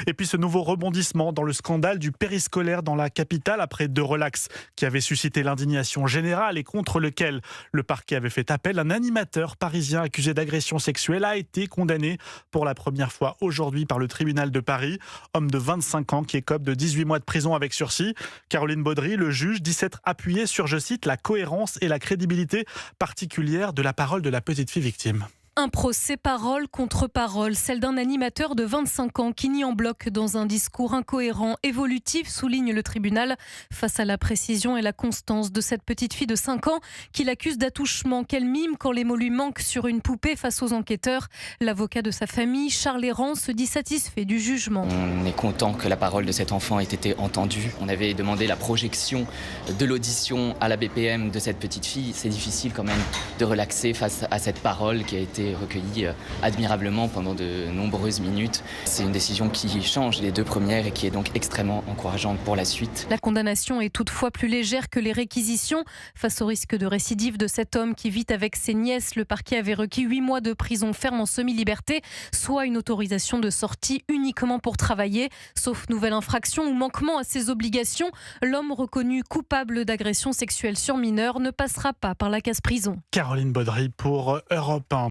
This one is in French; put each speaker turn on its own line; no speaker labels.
Et puis ce nouveau rebondissement dans le scandale du périscolaire dans la capitale après 2 relax qui avaient suscité l'indignation générale et contre lequel le parquet avait fait appel. Un animateur parisien accusé d'agression sexuelle a été condamné pour la première fois aujourd'hui par le tribunal de Paris. Homme de 25 ans qui écope de 18 mois de prison avec sursis. Caroline Baudry, le juge, dit s'être appuyé sur, je cite, la cohérence et la crédibilité particulière de la parole de la petite fille victime.
Un procès parole contre parole, celle d'un animateur de 25 ans qui nie en bloc dans un discours incohérent, évolutif, souligne le tribunal, face à la précision et la constance de cette petite fille de 5 ans qu'il accuse d'attouchement, qu'elle mime quand les mots lui manquent sur une poupée face aux enquêteurs. L'avocat de sa famille, Charles Errand, se dit satisfait du jugement.
On est content que la parole de cet enfant ait été entendue. On avait demandé la projection de l'audition à la BPM de cette petite fille. C'est difficile quand même de relaxer face à cette parole qui a été recueillie admirablement pendant de nombreuses minutes. C'est une décision qui change les 2 premières et qui est donc extrêmement encourageante pour la suite.
La condamnation est toutefois plus légère que les réquisitions. Face au risque de récidive de cet homme qui vit avec ses nièces, le parquet avait requis 8 mois de prison ferme en semi-liberté, soit une autorisation de sortie uniquement pour travailler. Sauf nouvelle infraction ou manquement à ses obligations, l'homme reconnu coupable d'agression sexuelle sur mineur ne passera pas par la case prison.
Caroline Baudry pour Europe 1.